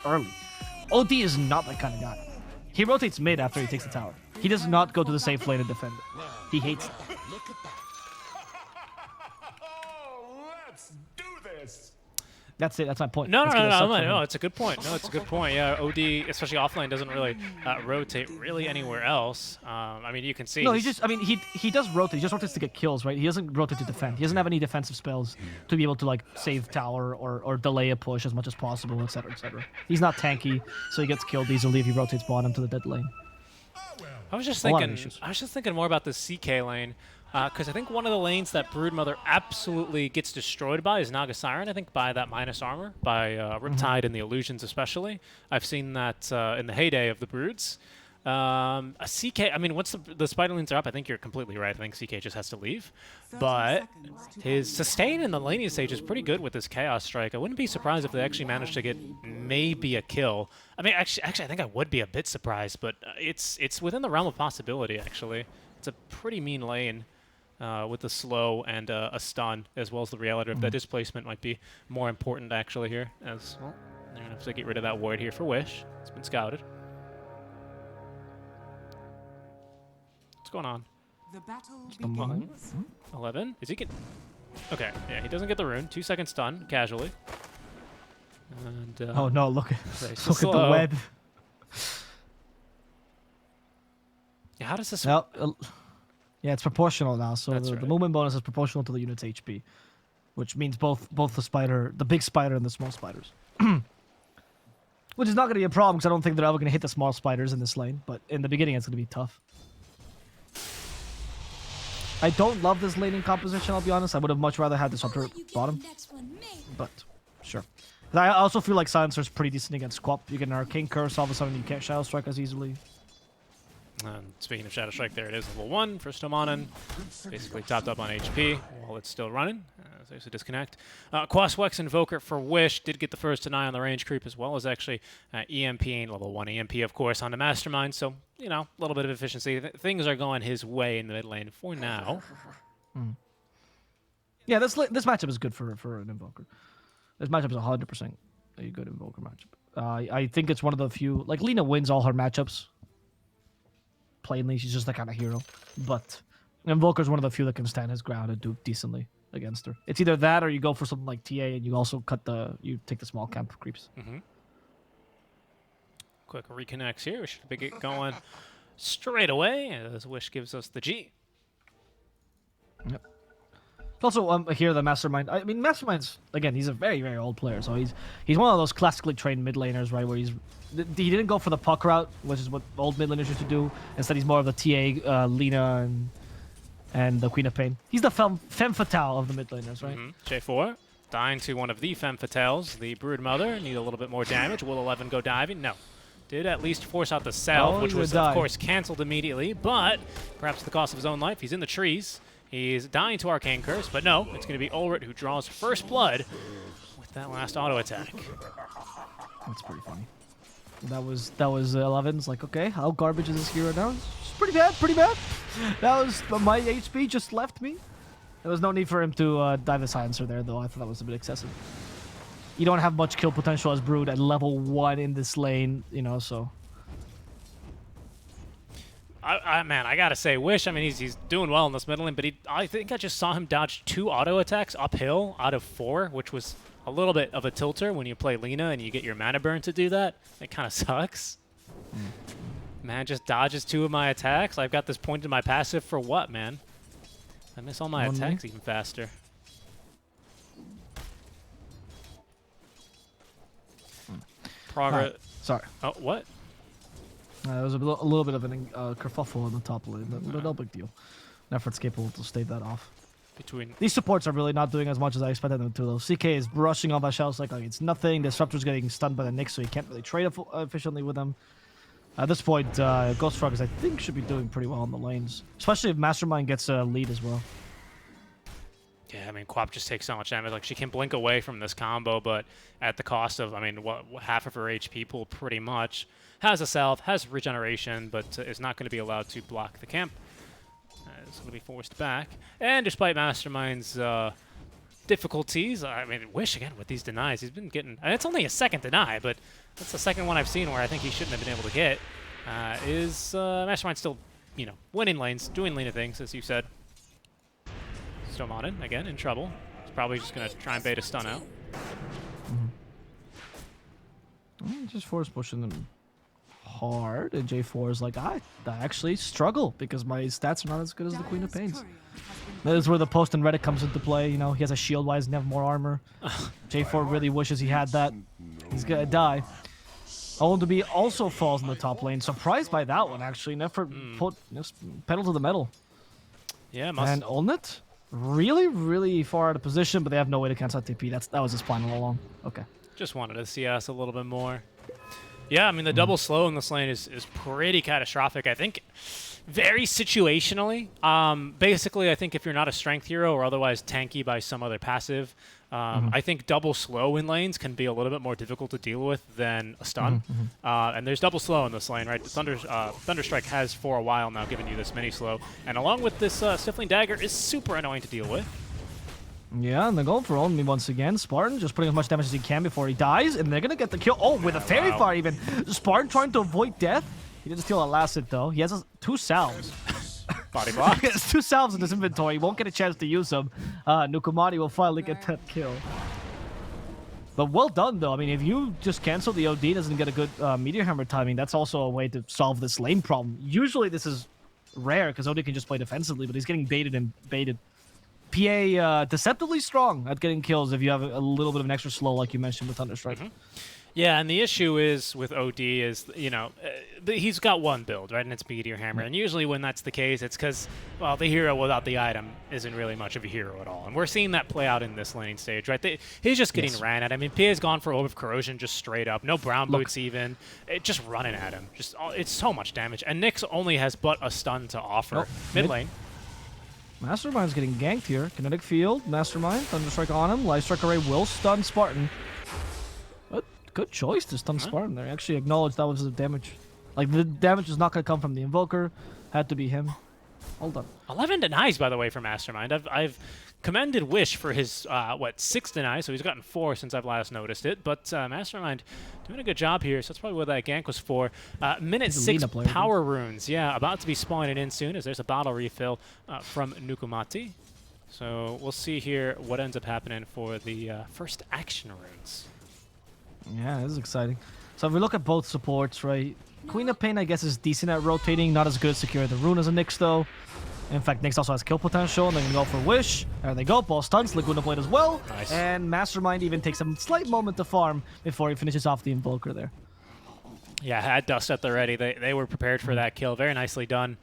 early. OD is not that kind of guy. He rotates mid after he takes the tower. He does not go to the safe lane and defend it. He hates it. Let's do this. That's it. That's my point. No, no. it's a good point. No, it's a good point. Yeah, OD, especially offline, doesn't really rotate really anywhere else. I mean, you can see. No, he does rotate. He just rotates to get kills, right? He doesn't rotate to defend. He doesn't have any defensive spells to be able to like save tower or delay a push as much as possible, etc., etc. He's not tanky, so he gets killed easily if he rotates bottom to the dead lane. I was just thinking more about the CK lane. Because I think one of the lanes that Broodmother absolutely gets destroyed by is Naga Siren, I think, by that minus armor, by Riptide and the Illusions especially. I've seen that in the heyday of the Broods. A CK, I mean, once the Spider lanes are up, I think you're completely right. I think CK just has to leave. But his sustain in the laning stage is pretty good with his Chaos Strike. I wouldn't be surprised if they actually managed to get maybe a kill. I mean, actually, I think I would be a bit surprised, but it's within the realm of possibility, actually. It's a pretty mean lane. With the slow and a stun, as well as the reality of that displacement might be more important actually here. As well, they're gonna have to get rid of that ward here for Wish. It's been scouted. What's going on? The battle begins. 11. Is he get? Okay, yeah, he doesn't get the rune. 2 second stun casually. And oh no! Look at the web. Yeah, how does this? Well, yeah, it's proportional now, so That's the right. movement bonus is proportional to the unit's HP, which means both the big spider and the small spiders. Which is not going to be a problem because I don't think they're ever going to hit the small spiders in this lane, but in the beginning it's going to be tough. I don't love this laning composition, I'll be honest. I would have much rather had Disruptor bottom, but sure. I also feel like Silencer's pretty decent against Squap. You get an Arcane Curse, all of a sudden you can't Shadow Strike as easily. Speaking of Shadow Strike, there it is, level 1 for Stomanen. Basically topped up on HP while it's still running. There's a disconnect. Quaswex Invoker for Wish did get the first deny on the range creep, as well as actually EMPing level 1 EMP, of course, on the Mastermind. So, you know, a little bit of efficiency. Things are going his way in the mid lane for now. Yeah, this matchup is good for an Invoker. This matchup is 100% a good Invoker matchup. I think it's one of the few... Like, Lina wins all her matchups. Plainly, she's just that kind of hero. But Invoker's one of the few that can stand his ground and do decently against her. It's either that or you go for something like TA and you also you take the small camp creeps. Quick reconnects here. We should get going straight away as Wish gives us the G. Yep. Also, here the Mastermind. I mean, Mastermind's again. He's a very, very old player, so he's one of those classically trained mid laners, right? Where he didn't go for the puck route, which is what old mid laners used to do. Instead, he's more of the TA, Lina, and the Queen of Pain. He's the femme fatale of the mid laners, right? J4 dying to one of the femme fatales, the Broodmother. Need a little bit more damage. Will 11 go diving? No. Did at least force out the Salve, which was, of course, canceled immediately, but perhaps at the cost of his own life. He's in the trees. He's dying to Arcane Curse, but no, it's going to be Ulrit who draws first blood with that last auto attack. That's pretty funny. That was 11's like, okay, how garbage is this hero now? It's pretty bad, pretty bad. That was my HP just left me. There was no need for him to dive the Silencer there, though. I thought that was a bit excessive. You don't have much kill potential as Brood at level 1 in this lane, you know, so... Man, I gotta say, Wish, I mean, he's doing well in this middle lane, but I think I just saw him dodge 2 auto attacks uphill out of 4, which was a little bit of a tilter when you play Lina and you get your mana burn to do that. It kind of sucks. Man just dodges 2 of my attacks. I've got this point in my passive for what, man? I miss all my attacks even faster. Progress. Sorry. Oh, what? There was a little bit of a kerfuffle on the top lane, but no big deal. Nefert's capable to stave that off. These supports are really not doing as much as I expected them to, though. CK is brushing off my shells like it's nothing. Disruptor's getting stunned by the Nyx, so he can't really trade efficiently with them. At this point, Ghost Froggers, I think, should be doing pretty well on the lanes. Especially if Mastermind gets a lead as well. Yeah, I mean, Quap just takes so much damage. Like, she can blink away from this combo, but at the cost of, I mean, half of her HP pool pretty much. Has a Salve, has regeneration, but is not going to be allowed to block the camp. It's going to be forced back. And despite Mastermind's difficulties. I mean, Wish again with these denies. He's been getting. And it's only a second deny, but that's the second one I've seen where I think he shouldn't have been able to get. Is Mastermind still, you know, winning lanes, doing Lena things, as you said. Stomanen, again, in trouble. He's probably just going to try and bait a stun out. Just force pushing them hard, and J4 is like, I actually struggle because my stats are not as good as the Queen of Pains. That is where the post and Reddit comes into play. You know, he has a shield, why doesn't he have more armor? J4 really wishes he had that. He's gonna die. Old2B also falls in the top lane. Surprised by that one, actually. Never put pedal to the metal. Yeah, must. And Olnit, really, really far out of position, but they have no way to cancel out TP. That was his plan all along. Okay. Just wanted to see us a little bit more. Yeah, I mean, the double slow in this lane is pretty catastrophic. I think very situationally. Basically, I think if you're not a strength hero or otherwise tanky by some other passive, I think double slow in lanes can be a little bit more difficult to deal with than a stun. And there's double slow in this lane, right? Thunderstrike has for a while now given you this mini slow. And along with this Stifling Dagger is super annoying to deal with. Yeah, and they're going for Only once again. Spartan just putting as much damage as he can before he dies, and they're going to get the kill. Oh, with a Fairy Fire even. Spartan trying to avoid death. He didn't steal a last hit, though. He has 2 salves. Body block. He has 2 salves in his inventory. He won't get a chance to use them. Nukamati will finally get that kill. But well done, though. I mean, if you just cancel the OD, doesn't get a good Meteor Hammer timing, that's also a way to solve this lane problem. Usually this is rare, because OD can just play defensively, but he's getting baited and baited. PA deceptively strong at getting kills if you have a little bit of an extra slow, like you mentioned with Thunderstrike. Yeah, and the issue is with OD is, you know, he's got one build, right, and it's Meteor Hammer. And usually when that's the case, it's because, well, the hero without the item isn't really much of a hero at all. And we're seeing that play out in this laning stage, right? He's just getting ran at. I mean, PA's gone for Orb of Corrosion just straight up. No brown boots even. Just running at him. It's so much damage. And Nyx only has but a stun to offer. Mid lane. Mastermind's getting ganked here. Kinetic Field, Mastermind, Thunderstrike on him. Lifestrike Array will stun Spartan. But good choice to stun Spartan there. Actually acknowledged that was the damage. Like, the damage is not going to come from the Invoker. Had to be him. Hold on. 11 denies, by the way, for Mastermind. I've commended Wish for his, 6 denies, so he's gotten 4 since I've last noticed it. But Mastermind doing a good job here, so that's probably what that gank was for. Minute 6 power runes. Yeah, about to be spawning in soon as there's a bottle refill from Nukamati. So we'll see here what ends up happening for the first action runes. Yeah, this is exciting. So if we look at both supports, right? Queen of Pain, I guess, is decent at rotating. Not as good at securing the rune as a Nyx, though. In fact, Nyx also has kill potential, and they can go for Wish. There they go, ball stuns, Laguna Blade as well. Nice. And Mastermind even takes a slight moment to farm before he finishes off the Invoker there. Yeah, had Dust at the ready. They were prepared for that kill. Very nicely done.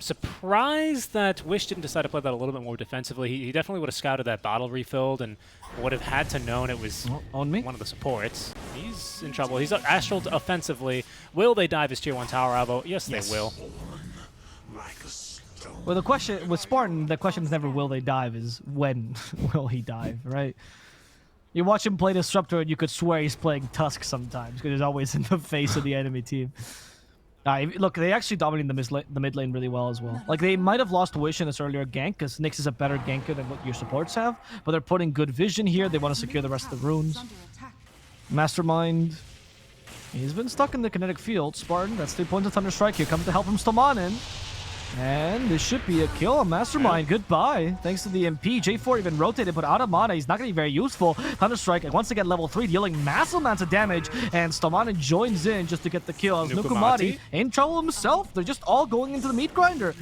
Surprised that Wish didn't decide to play that a little bit more defensively. He definitely would have scouted that bottle refilled and would have had to known it was one of the supports. He's in trouble. He's astraled offensively. Will they dive his tier 1 tower, Alvo? Yes, they will. Well, the question with Spartan, the question is never will they dive, is when will he dive, right? You watch him play Disruptor and you could swear he's playing Tusk sometimes because he's always in the face of the enemy team. Look, they actually dominate the mid lane really well as well. Like, they might have lost Wish in this earlier gank because Nyx is a better ganker than what your supports have, but they're putting good vision here. They want to secure the rest of the runes. Mastermind, he's been stuck in the kinetic field. Spartan, that's 3 points of Thunderstrike. Here comes the help from Stomanen. And this should be a kill on Mastermind. Goodbye. Thanks to the MP. J4 even rotated, but out of mana, he's not going to be very useful. Thunderstrike, once again, level 3, dealing massive amounts of damage. And Stomanen joins in just to get the kill. As Nukamati in trouble himself. They're just all going into the meat grinder.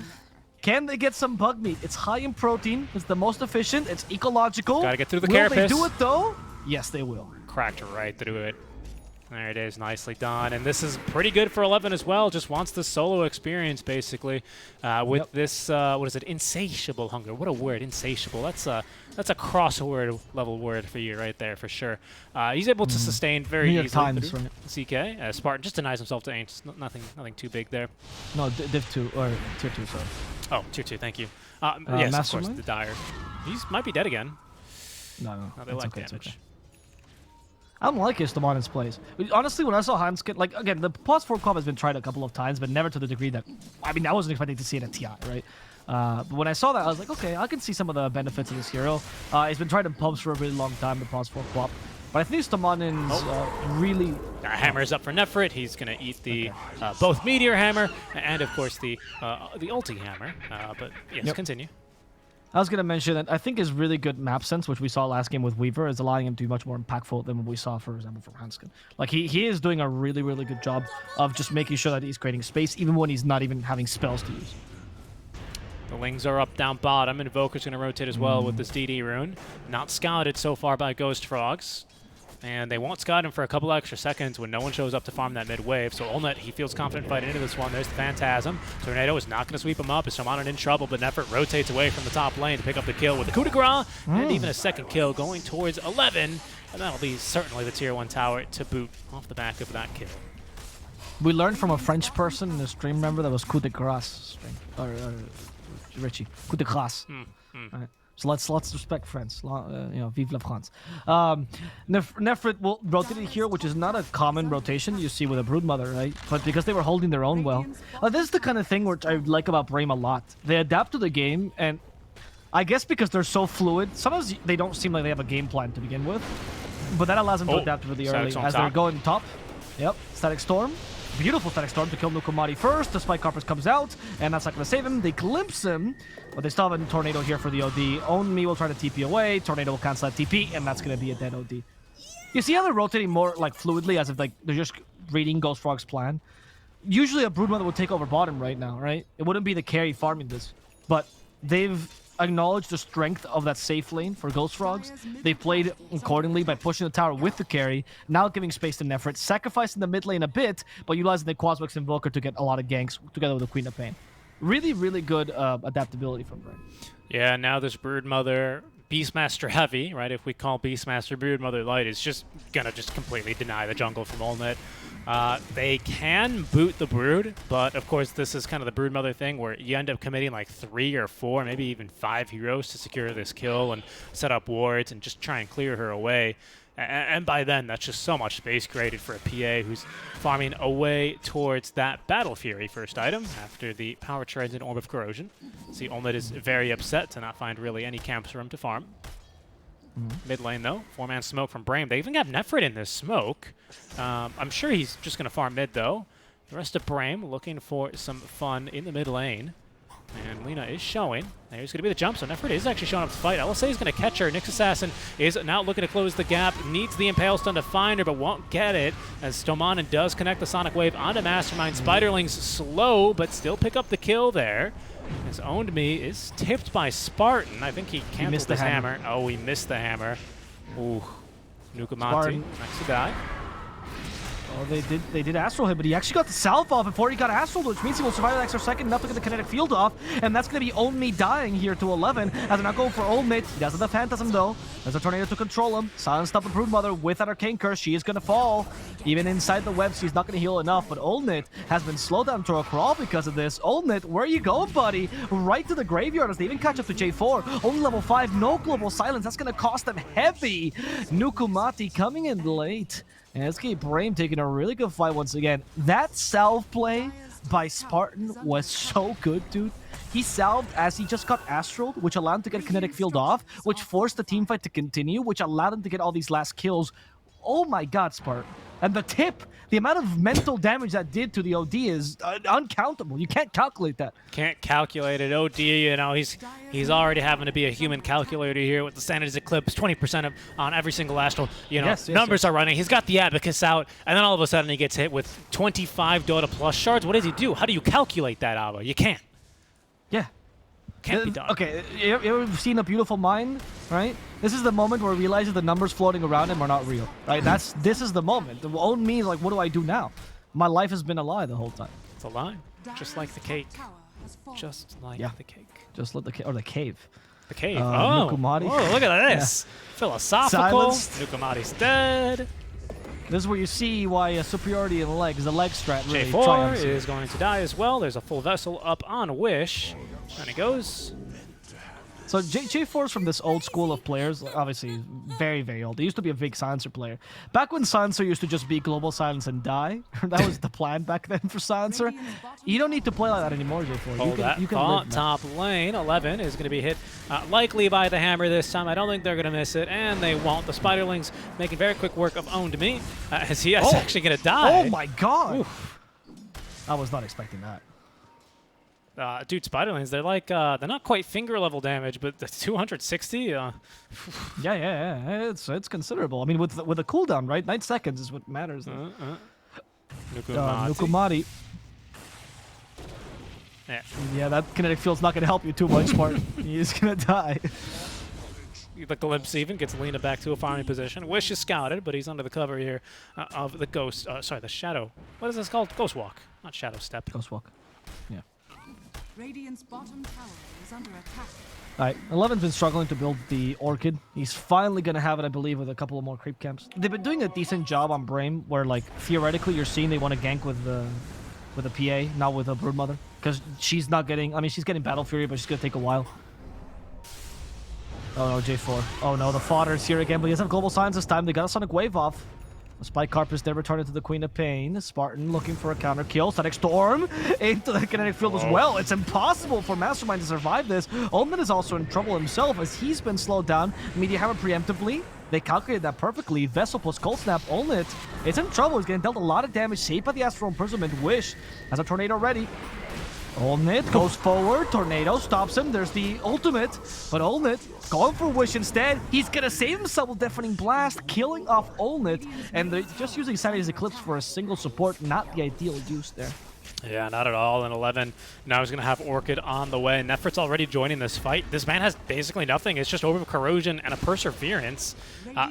Can they get some bug meat? It's high in protein. It's the most efficient. It's ecological. Gotta get through the carapace. Will they do it, though? Yes, they will. Cracked right through it. There it is, nicely done. And this is pretty good for 11 as well. Just wants the solo experience, basically, with this, what is it, insatiable hunger. What a word, insatiable. That's a crossword level word for you right there, for sure. He's able to sustain very easily through CK. Spartan just denies himself to Ainge. Nothing too big there. No, Div 2, or Tier 2, sorry. Oh, Tier 2, thank you. Yes, of course, the Dire. He might be dead again. No, they like damage. I don't like his Stomanen's plays. Honestly, when I saw Hanskin, like, again, the plus 4 comp has been tried a couple of times, but never to the degree that, I mean, I wasn't expecting to see it at TI, right? But when I saw that, I was like, okay, I can see some of the benefits of this hero. He's been trying to pumps for a really long time, the pause for Quap. But I think Stomanin's really... Hammer's up for Nefrit. He's going to eat the both Meteor Hammer and, of course, the ulti Hammer. But yes, continue. I was going to mention that I think his really good map sense, which we saw last game with Weaver, is allowing him to be much more impactful than what we saw, for example, from Hanskin. Like, he is doing a really, really good job of just making sure that he's creating space, even when he's not even having spells to use. The Lings are up down bottom, and Invoker's going to rotate as well with this DD rune. Not scouted so far by Ghost Frogs. And they won't scout him for a couple extra seconds when no one shows up to farm that mid wave. So Olnet, he feels confident fighting into this one. There's the Phantasm. Tornado is not going to sweep him up. Is Somanon in trouble, but Nefrit rotates away from the top lane to pick up the kill with the coup de grace. And even a second kill going towards 11. And that'll be certainly the tier 1 tower to boot off the back of that kill. We learned from a French person in the stream, remember, that was coup de grace. Richie, coup de grace. Right. So let's respect France. Vive la France. Nefrit will rotate it here, which is not a common rotation you see with a Broodmother, right? But because they were holding their own well. This is the kind of thing which I like about Brame a lot. They adapt to the game, and I guess because they're so fluid, sometimes they don't seem like they have a game plan to begin with. But that allows them to adapt really early as they're going top. Yep, Static Storm. Beautiful Static Storm to kill Nukamati first. The Spike Carpus comes out, and that's not going to save him. They glimpse him, but they still have a Tornado here for the OD. Own Me will try to TP away. Tornado will cancel that TP, and that's going to be a dead OD. You see how they're rotating more like fluidly, as if like they're just reading Ghost Frog's plan? Usually a Broodmother would take over bottom right now, right? It wouldn't be the carry farming this, but they've acknowledged the strength of that safe lane for Ghost Frogs. They played accordingly by pushing the tower with the carry, now giving space to Nefrit, sacrificing the mid lane a bit, but utilizing the Quaswex Invoker to get a lot of ganks together with the Queen of Pain. Really, really good adaptability from Brame. Yeah, now this Broodmother Beastmaster heavy, right? If we call Beastmaster Broodmother light, is just gonna completely deny the jungle from Olnet. They can boot the Brood, but of course this is kind of the Broodmother thing where you end up committing like 3 or 4, maybe even 5 heroes to secure this kill and set up wards and just try and clear her away. And by then, that's just so much space created for a PA who's farming away towards that Battle Fury first item after the Power Treads and Orb of Corrosion. See, Olnet is very upset to not find really any camps for him to farm. Mid lane, though. 4-man smoke from Brame. They even got Nefrit in this smoke. I'm sure he's just going to farm mid, though. The rest of Brame looking for some fun in the mid lane. And Lina is showing. There's going to be the jump, so Nefrit is actually showing up to fight. LSA is going to catch her. Nyx Assassin is now looking to close the gap. Needs the Impale Stun to find her, but won't get it. As Stomanon does connect the Sonic Wave onto Mastermind. Spiderling's slow, but still pick up the kill there. As Owned Me is tipped by Spartan. I think he canceled his hammer. Oh, he missed the hammer. Ooh. Nukamati. Next to die. Oh, they did Astral hit, but he actually got the salve off before he got Astral, which means he will survive the extra second enough to get the kinetic field off, and that's going to be Own Me dying here to 11, as they're not going for Ultimate. He does have the Phantasm, though. There's a Tornado to control him. Silenced up the Broodmother with that Arcane Curse. She is going to fall. Even inside the web, she's not going to heal enough, but Ultimate has been slowed down to a crawl because of this. Ultimate, where you going, buddy? Right to the graveyard as they even catch up to J4. Only level 5, no Global Silence. That's going to cost them heavy. Nukamati coming in late. And let's keep Brame taking a really good fight once again. That salve play by Spartan was so good, dude. He salved as he just got Astral, which allowed him to get Kinetic Field off, which forced the teamfight to continue, which allowed him to get all these last kills. Oh my god, Spartan. And the tip, the amount of mental damage that did to the OD is uncountable. You can't calculate that. Can't calculate it. OD, you know, he's already having to be a human calculator here with the Sanity's Eclipse, 20% on every single Astral. You know, numbers are running. He's got the Abacus out, and then all of a sudden he gets hit with 25 Dota plus shards. What does he do? How do you calculate that, Abba? You can't. Yeah. Can't be done. Okay, you ever seen A Beautiful Mind, right? This is the moment where he realizes the numbers floating around him are not real, right? This is the moment. The Own Me, like, what do I do now? My life has been a lie the whole time. It's a lie. Just like the cake. Just like the cake. Just like the cave. Or the cave. The cave. Oh, Nukamati. Oh, look at this. Yeah. Philosophical. Nukamati's dead. This is where you see why superiority in the legs, the leg strat really J4 triumphs. is going to die as well. There's a full vessel up on Wish. And it goes. So J4 is from this old school of players, like, obviously very, very old. He used to be a big Silencer player. Back when Silencer used to just be global silence and die, that was the plan back then for Silencer. You don't need to play like that anymore, J4. You can live top lane. 11 is going to be hit likely by the hammer this time. I don't think they're going to miss it, and they won't. The Spiderlings making very quick work of Owned Me, as he is actually going to die. Oh my god! Oof. I was not expecting that. Dude, Spiderlings, they're like, they're not quite finger level damage, but the 260? Yeah, it's considerable. I mean, with the cooldown, right? 9 seconds is what matters. Nukumati. Yeah, that kinetic field's not going to help you too much, Martin. He's going to die. The glimpse even gets Lina back to a farming position. Wish is scouted, but he's under the cover here of the ghost. Sorry, the shadow. What is this called? Ghost walk, not shadow step. Ghost walk. Yeah. Radiant's bottom tower is under attack. Alright, 11's been struggling to build the Orchid. He's finally going to have it, I believe, with a couple of more creep camps. They've been doing a decent job on Brame, where, like, theoretically you're seeing they want to gank with the PA, not with a Broodmother. Because she's not getting... I mean, she's getting Battle Fury, but she's going to take a while. Oh no, J4. Oh no, the fodder's here again, but he doesn't have Global Signs this time. They got a Sonic Wave off. The Spike Carpus there returning to the Queen of Pain. Spartan looking for a counter kill. Sonic Storm into the kinetic field as well. It's impossible for Mastermind to survive this. Ultimate is also in trouble himself as he's been slowed down. Media Hammer preemptively. They calculated that perfectly. Vessel plus Cold Snap. Ultimate is in trouble. He's getting dealt a lot of damage. Saved by the Astral Imprisonment. Wish has a tornado ready. Olnit goes forward, Tornado stops him, there's the ultimate, but Olnit going for Wish instead. He's gonna save himself with Deafening Blast, killing off Olnit, and they're just using Sanity's Eclipse for a single support, not the ideal use there. Yeah, not at all. And 11 now he's going to have Orchid on the way. Nefrit's already joining this fight. This man has basically nothing. It's just Orb of Corrosion and a Perseverance.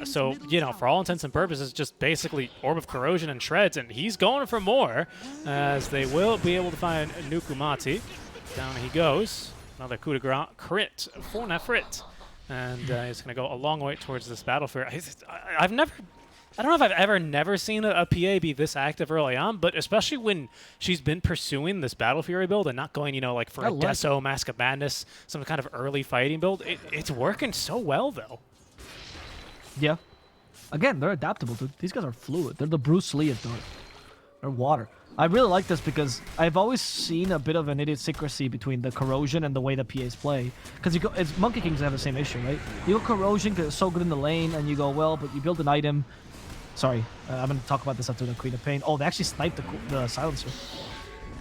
So, you know, for all intents and purposes, just basically Orb of Corrosion and Shreds. And he's going for more, as they will be able to find Nukumati. Down he goes. Another coup de grace crit for Nefrit. And he's going to go a long way towards this battlefield. I don't know if I've never seen a PA be this active early on, but especially when she's been pursuing this Battle Fury build and not going, you know, like for a Deso, Mask of Madness, some kind of early fighting build. It's working so well, though. Yeah. Again, they're adaptable, dude. These guys are fluid. They're the Bruce Lee of Dota. They're water. I really like this because I've always seen a bit of an idiosyncrasy between the Corrosion and the way the PAs play. Because it's Monkey Kings have the same issue, right? You go Corrosion because it's so good in the lane, and you go, well, but you build an item. Sorry, I'm going to talk about this after the Queen of Pain. Oh, they actually sniped the Silencer.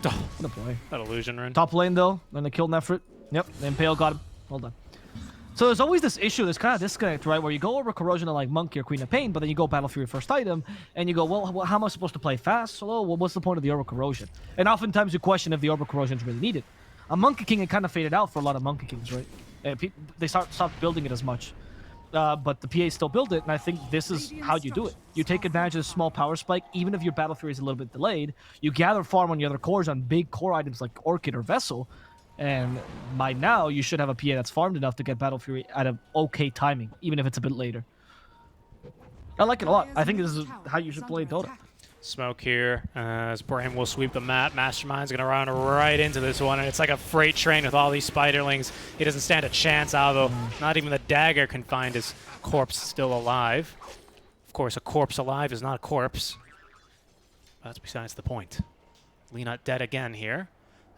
Oh, what a play. That illusion rune. Top lane, though. Then they killed Nefrit. Yep, the Impale got him. Well done. So there's always this issue, this kind of disconnect, right? Where you go over Corrosion to like Monkey or Queen of Pain, but then you go Battle Fury first item, and you go, well, how am I supposed to play fast? Solo? Well, what's the point of the Orb of Corrosion? And oftentimes you question if the Orb of Corrosion is really needed. A Monkey King, it kind of faded out for a lot of Monkey Kings, right? They stopped building it as much. But the PA still build it, and I think this is how you do it. You take advantage of the small power spike, even if your Battle Fury is a little bit delayed. You gather farm on your other cores on big core items like Orchid or Vessel, and by now you should have a PA that's farmed enough to get Battle Fury at an okay timing, even if it's a bit later. I like it a lot. I think this is how you should play Dota. Smoke here as Brame will sweep the map. Mastermind's going to run right into this one, and it's like a freight train with all these Spiderlings. He doesn't stand a chance, although not even the dagger can find his corpse still alive. Of course, a corpse alive is not a corpse. That's besides the point. Lina dead again here.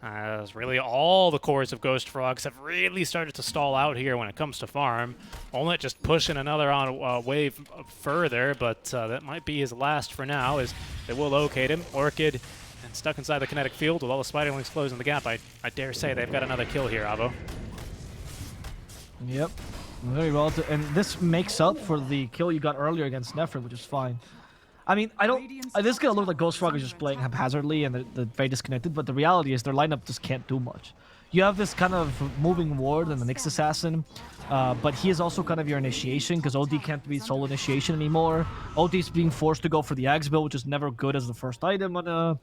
As really all the cores of Ghost Frogs have really started to stall out here when it comes to farm. Olnit just pushing another on wave further, but that might be his last for now, as they will locate him. Orchid and stuck inside the kinetic field with all the Spiderlings closing the gap. I dare say they've got another kill here, Avo. Yep, very well. And this makes up for the kill you got earlier against Nefrit, which is fine. I mean, this is going to look like Ghost Frog is just playing haphazardly and they're very disconnected, but the reality is their lineup just can't do much. You have this kind of moving ward and the Nyx Assassin, but he is also kind of your initiation because OD can't be solo initiation anymore. OD is being forced to go for the Axe build, which is never good as the first item on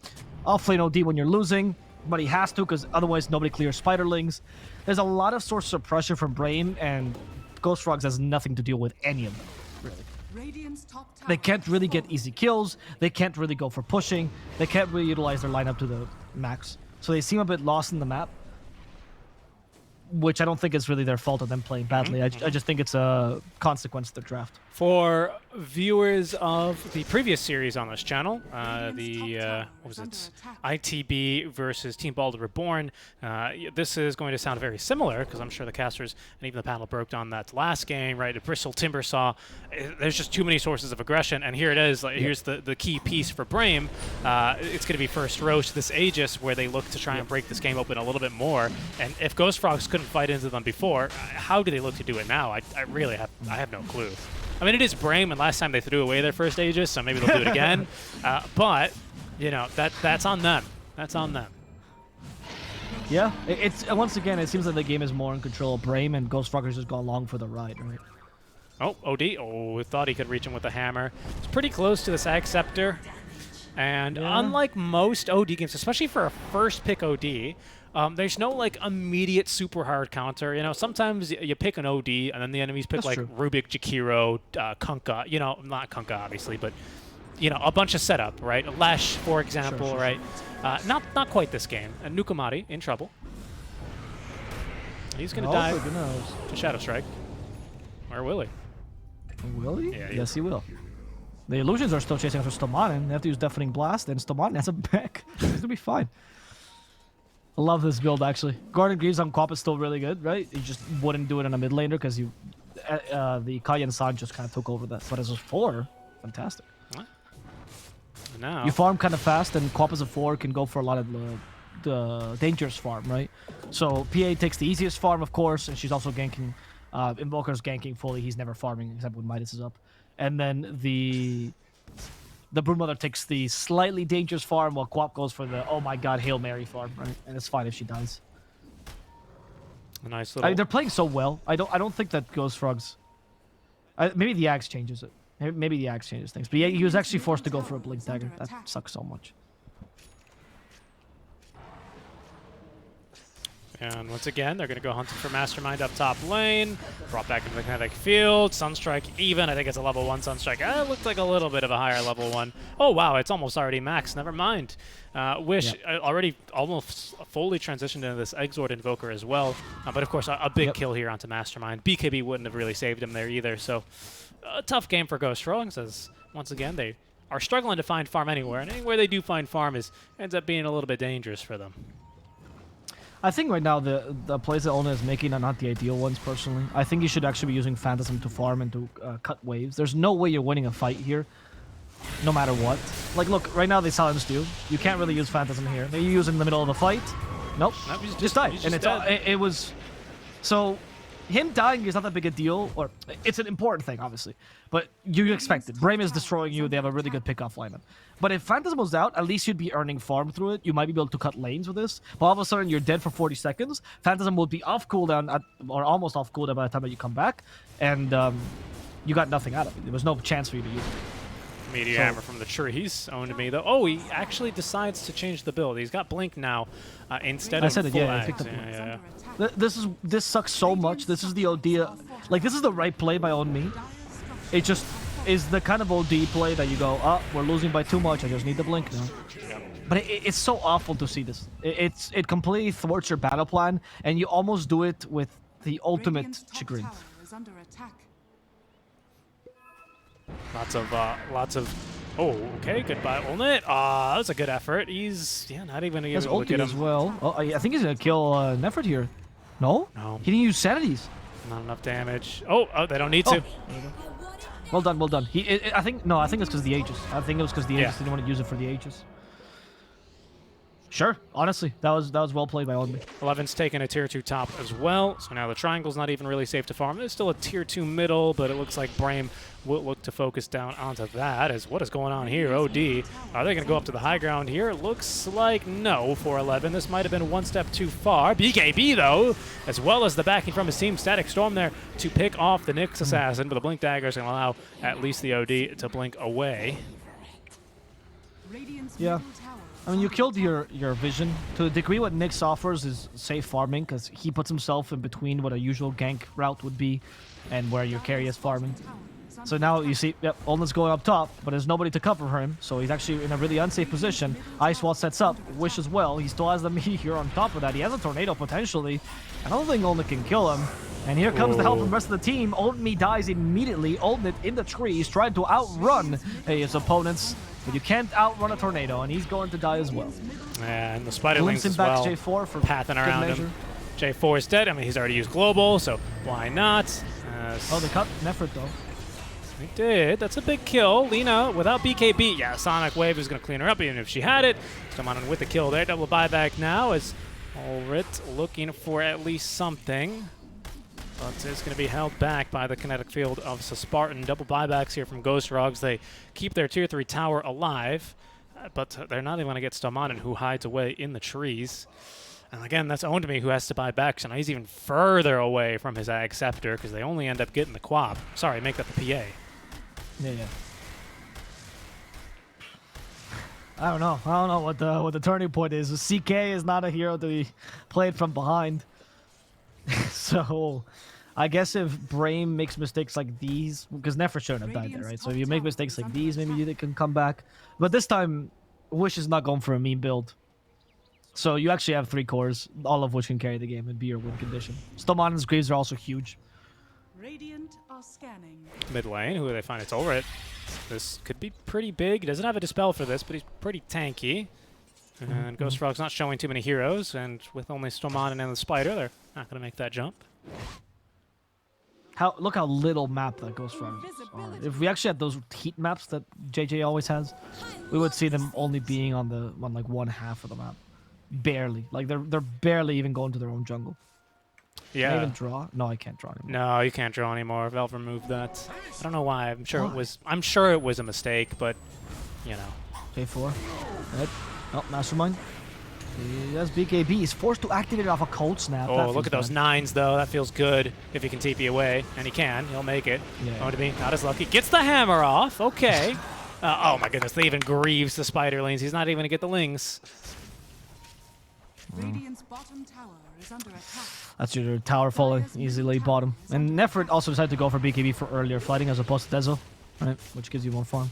off-lane OD when you're losing, but he has to because otherwise nobody clears Spiderlings. There's a lot of sources of pressure from Brame, and Ghost Frogs has nothing to deal with any of them, really. They can't really get easy kills. They can't really go for pushing. They can't really utilize their lineup to the max. So they seem a bit lost in the map. which I don't think is really their fault of them playing badly. I just think it's a consequence of the draft. For viewers of the previous series on this channel, what was it? ITB versus Team Baldur Reborn. This is going to sound very similar because I'm sure the casters and even the panel broke down that last game, right? The Bristol Timbersaw. There's just too many sources of aggression, and here it is. Like, here's the key piece for Brame. It's going to be first Roche, this Aegis, where they look to try and break this game open a little bit more. And if Ghost Frogs couldn't fight into them before, how do they look to do it now? I really have no clue. I mean, it is Brame, and last time they threw away their first Aegis, so maybe they'll do it again. But, you know, that's on them. That's on them. Yeah, it's once again, it seems like the game is more in control of Brame, and Ghost Frogger's just gone along for the ride, right? Oh, OD. Oh, we thought he could reach him with a hammer. It's pretty close to the Sag Scepter. And unlike most OD games, especially for a first pick OD, there's no like immediate super hard counter. You know, sometimes you pick an OD and then the enemies pick like Rubik, Jakiro, Kunkka. You know, not Kunkka obviously, but you know, a bunch of setup, right? Lesh, for example, right? Not quite this game. And Nukamari in trouble. He's gonna dive to Shadow Strike. Or will he? Will he? Yeah, yes, he will. The illusions are still chasing after Stomanen. They have to use Deafening Blast, and Stomanen has a back. He's gonna be fine. I love this build, actually. Garden Greaves on Quap is still really good, right? You just wouldn't do it in a mid laner because you, the Kayan San just kind of took over that. But as a 4, fantastic. Now you farm kind of fast, and Quap as a 4 can go for a lot of the dangerous farm, right? So PA takes the easiest farm, of course, and she's also ganking. Invoker's ganking fully. He's never farming except when Midas is up. And then the Broodmother takes the slightly dangerous farm while Quap goes for the, oh my god, Hail Mary farm, right? And it's fine if she dies. A nice little... they're playing so well. I don't think that Ghost Frogs... maybe the Axe changes it. Maybe the Axe changes things. But yeah, he was actually forced to go for a Blink Dagger. That sucks so much. And once again, they're going to go hunting for Mastermind up top lane. Brought back into the kinetic field. Sunstrike even. I think it's a level 1 Sunstrike. It looked like a little bit of a higher level 1. Oh, wow. It's almost already max. Never mind. Wish already almost fully transitioned into this Exort Invoker as well. But, of course, a big kill here onto Mastermind. BKB wouldn't have really saved him there either. So, a tough game for Ghost Frogs as, once again, they are struggling to find farm anywhere. And anywhere they do find farm ends up being a little bit dangerous for them. I think right now the plays that Ona is making are not the ideal ones, personally. I think you should actually be using Phantasm to farm and to cut waves. There's no way you're winning a fight here, no matter what. Like, look, right now they silenced you. You can't really use Phantasm here. Maybe you use it in the middle of the fight. Nope, just die. And it was... So, him dying is not that big a deal, or it's an important thing, obviously. But you expect it. Brame is destroying you. They have a really good pick-off lineup. But if Phantasm was out, at least you'd be earning farm through it. You might be able to cut lanes with this. But all of a sudden, you're dead for 40 seconds. Phantasm will be off cooldown, or almost off cooldown by the time that you come back. And you got nothing out of it. There was no chance for you to use it. Meteor Hammer from the trees owned me, though. Oh, he actually decides to change the build. He's got Blink now instead of full Axe. This sucks so much. This is the OD. Like, this is the right play by On Me. It just is the kind of OD play that you go, oh, we're losing by too much. I just need the Blink now. But it's so awful to see this. It completely thwarts your battle plan, and you almost do it with the ultimate chagrin. Lots of. Oh, okay. Goodbye, Ulnit. That was a good effort. He's not even able to get him as well. Oh, I think he's gonna kill Nefert here. No, he didn't use Sanities. Not enough damage. Oh, they don't need to. Well done, well done. I think it's because of the Aegis. I think it was because the Aegis didn't want to use it for the Aegis. Sure, honestly, that was well played by Only. 11's taking a tier 2 top as well, so now the triangle's not even really safe to farm. There's still a tier 2 middle, but it looks like Brame will look to focus down onto that. As what is going on here? OD. Are they going to go up to the high ground here? Looks like no for 11. This might have been one step too far. BKB, though, as well as the backing from his team. Static Storm there to pick off the Nyx Assassin, but the Blink Dagger is going to allow at least the OD to blink away. Yeah. I mean, you killed your vision. To a degree, what Nyx offers is safe farming, because he puts himself in between what a usual gank route would be and where your carry is farming. So now you see, yep, Oln's going up top, but there's nobody to cover for him, so he's actually in a really unsafe position. Ice Wall sets up, Wish as well. He still has the Meteor on top of that. He has a Tornado potentially. I don't think Oln can kill him. And here comes the help from the rest of the team. Oln dies immediately. Oln in the trees, trying to outrun his opponents. But you can't outrun a Tornado, and he's going to die as well. Yeah, and the Spiderlings as back well, to J4 for pathing around measure. him. J4 is dead. I mean, he's already used Global, so why not? Oh, they cut Nefert, though. They did. That's a big kill. Lina without BKB. Yeah, Sonic Wave is going to clean her up even if she had it. Come on with the kill there. Double buyback now as Ulrit looking for at least something. But it's going to be held back by the kinetic field of Spartan. Double buybacks here from Ghost Rogues. They keep their tier 3 tower alive, but they're not even going to get Stomanen, who hides away in the trees. And again, that's owned me, who has to buy back, so now he's even further away from his Ag Scepter because they only end up getting the Quab. Sorry, make that the PA. Yeah. I don't know what the turning point is. CK is not a hero to be played from behind. So I guess if Brame makes mistakes like these, because Nefert shouldn't have died there, right? So if you make mistakes like these, maybe you can come back. But this time, Wish is not going for a meme build. So you actually have 3 cores, all of which can carry the game and be your win condition. Stomanen's Greaves are also huge. Radiant are scanning. Mid lane, who they find it's Ulrit. This could be pretty big. He doesn't have a Dispel for this, but he's pretty tanky. And Ghost Frog's not showing too many heroes, and with only Stomanen and the Spider, they're not going to make that jump. Look how little map that Ghost Frog is. If we actually had those heat maps that JJ always has, we would see them only being on like 1/2 of the map. Barely. Like they're barely even going to their own jungle. Yeah. Can I even draw? No, I can't draw anymore. No, you can't draw anymore. Valve removed that. I don't know why. I'm sure it was a mistake, but you know. J4. Right. Oh, Mastermind. He has BKB. He's forced to activate it off a cold snap. Oh, look at those 9s, though. That feels good if he can TP away. And he can. He'll make it. Yeah. Oh, to be not as lucky. Gets the hammer off. Okay. Oh, my goodness. They even grieves the Spiderlings. He's not even going to get the Lings. Radiant's bottom tower is under attack. That's your tower falling easily bottom. And Nefert also decided to go for BKB for earlier fighting as opposed to Dezo, right? Which gives you more farm.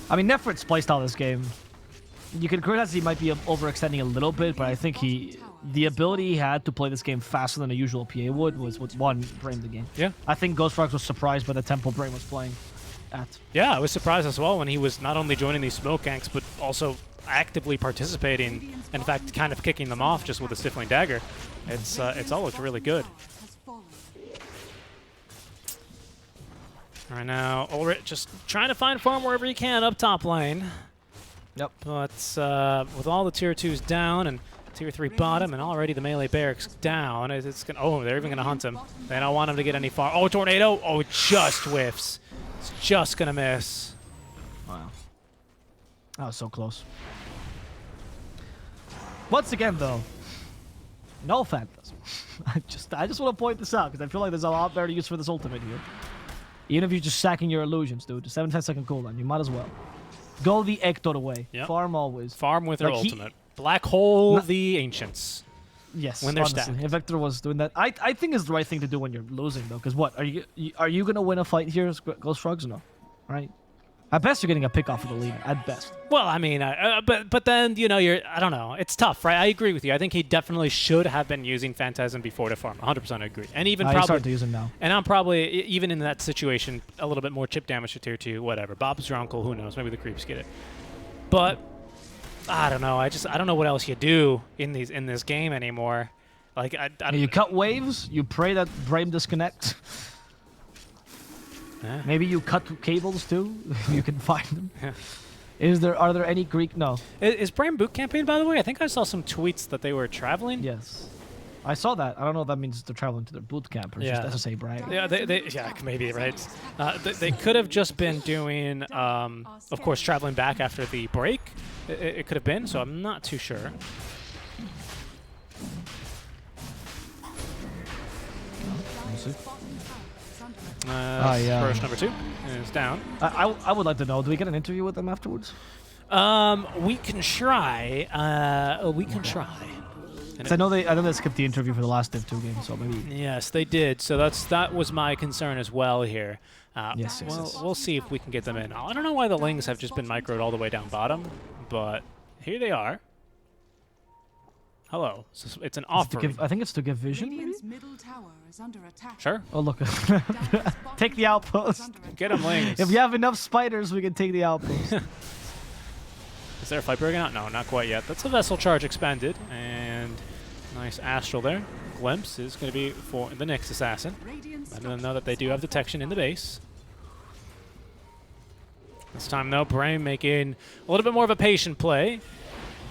I mean, Nefert's playstyle this game, you can criticize he might be overextending a little bit, but I think the ability he had to play this game faster than a usual PA would was what won Brame the game. Yeah. I think Ghost Frogs was surprised by the tempo Brame was playing at. Yeah, I was surprised as well when he was not only joining these smoke ganks, but also actively participating, in fact, kind of kicking them off just with a Stifling Dagger. It's all looked really good. Right now, Ulrit just trying to find farm wherever he can up top lane. Yep. But with all the tier 2s down and tier 3 bottom and already the melee barracks down, it's gonna. Oh, they're even gonna hunt him. They don't want him to get any far. Oh, Tornado! Oh, it just whiffs. It's just gonna miss. Wow. That was so close. Once again, though, no Phantasm. I just want to point this out because I feel like there's a lot better use for this ultimate here. Even if you're just sacking your illusions, dude, the 7-10-second cooldown, you might as well. Go the Ectot away. Yep. Farm always. Farm with her ultimate. Black hole the Ancients. Yes, when they're honestly. stacked. If Vector was doing that, I think is the right thing to do when you're losing, though. Because what, are you gonna win a fight here, Ghost Frogs? No, right? At best, you're getting a pick off of the lead. At best. Well, I mean, but then you know I don't know. It's tough, right? I agree with you. I think he definitely should have been using Phantasm before to farm. 100% agree. And even probably started to use him now. And I'm probably even in that situation a little bit more chip damage to tier 2, whatever. Bob's your uncle. Who knows? Maybe the creeps get it. But I don't know. I don't know what else you do in this game anymore. Like you cut waves. You pray that Brame disconnects. Yeah. Maybe you cut cables too. You can find them. Yeah. Are there any Greek? No. Is Brame boot camping, by the way? I think I saw some tweets that they were traveling. Yes. I saw that. I don't know if that means they're traveling to their boot camp or just SSA Brame. Yeah, maybe, right? They could have just been doing, of course, traveling back after the break. It could have been, so I'm not too sure. Burst number 2 is down. I would like to know, do we get an interview with them afterwards? We can try. We can try. I know they skipped the interview for the last Div 2 game, so maybe. Yes, they did. So that was my concern as well here. Yes, We'll see if we can get them in. I don't know why the Lings have just been microed all the way down bottom, but here they are. Hello. So it's an offer. I think it's to give vision. Radiant's middle tower is under attack. Sure. Oh look, take the outpost. Get them, Lings. If you have enough spiders, we can take the outpost. Is there a fight breaking out? No, not quite yet. That's a vessel charge expended, and nice astral there. Glimpse is going to be for the next assassin. Letting them know that they do have detection in the base. This time, though, Brame making a little bit more of a patient play.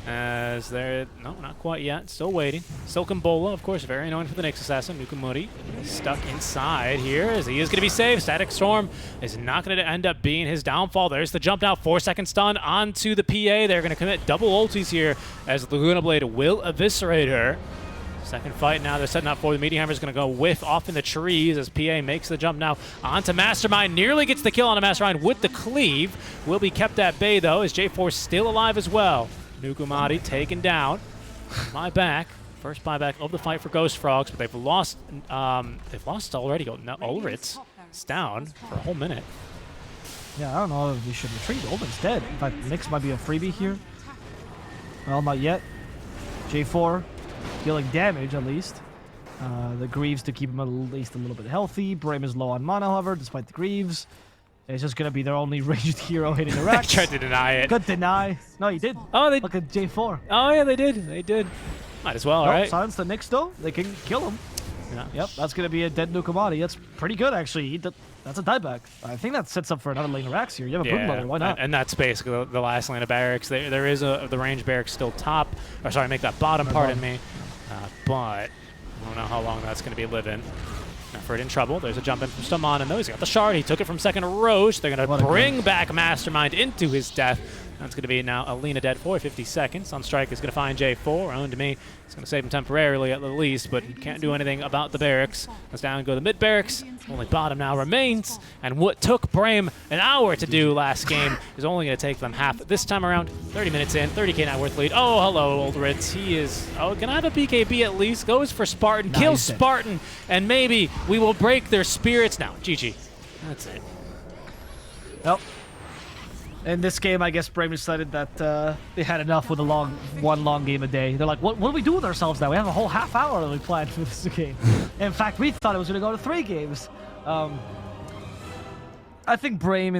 As they're, no, not quite yet. Still waiting. Silken Bola, of course, very annoying for the next assassin. Nukamuri stuck inside here as he is going to be saved. Static Storm is not going to end up being his downfall. There's the jump now. 4-second stun onto the PA. They're going to commit double ultis here as Laguna Blade will eviscerate her. Second fight now. They're setting up for the Meteor Hammer is going to go whiff off in the trees as PA makes the jump now onto Mastermind. Nearly gets the kill on a Mastermind with the cleave. Will be kept at bay, though, as J4 still alive as well. Nukamati taken down. Buyback. First buyback of the fight for Ghost Frogs, but they've lost already. No, Ulritz is down for a whole minute. Yeah, I don't know if we should retreat. Ulrit's dead. In fact, Nyx might be a freebie here. Well, not yet. J4 dealing damage at least. The Greaves to keep him at least a little bit healthy. Brame is low on mana, however, despite the Greaves. It's just going to be their only ranged hero hitting the Rex. Tried to deny it. Good deny. No, he did. Oh, they look at J4. Oh, yeah, they did. They did. Might as well, right? Silence the Nyx, though. They can kill him. Yeah. Yep, that's going to be a dead Nukamati. That's pretty good, actually. That's a dieback. I think that sets up for another lane of Rax here. You have a Boom Mother. Why not? And that's basically the last lane of barracks. There is the range barracks still top. Or sorry, make that bottom, pardon me. But I don't know how long that's going to be living. Nephrid in trouble. There's a jump in from Stamana, though. He's got the shard. He took it from second Roche. They're going to bring back Mastermind into his death. That's going to be now Alina dead for 50 seconds. Sunstrike is going to find J4. Owned to me. It's going to save him temporarily at the least, but can't do anything about the barracks. Let's down go the mid barracks. Only bottom now remains. And what took Brame an hour to do last game is only going to take them half this time around. 30 minutes in, 30k net worth lead. Oh, hello, Old Ritz. He is, oh, can I have a BKB at least? Goes for Spartan, kills Spartan, and maybe we will break their spirits. Now, GG. That's it. Yep. In this game, I guess Brame decided that they had enough with one long game a day. They're like, what do we do with ourselves now? We have a whole half hour that we planned for this game. In fact, we thought it was going to go to 3 games. I think Brame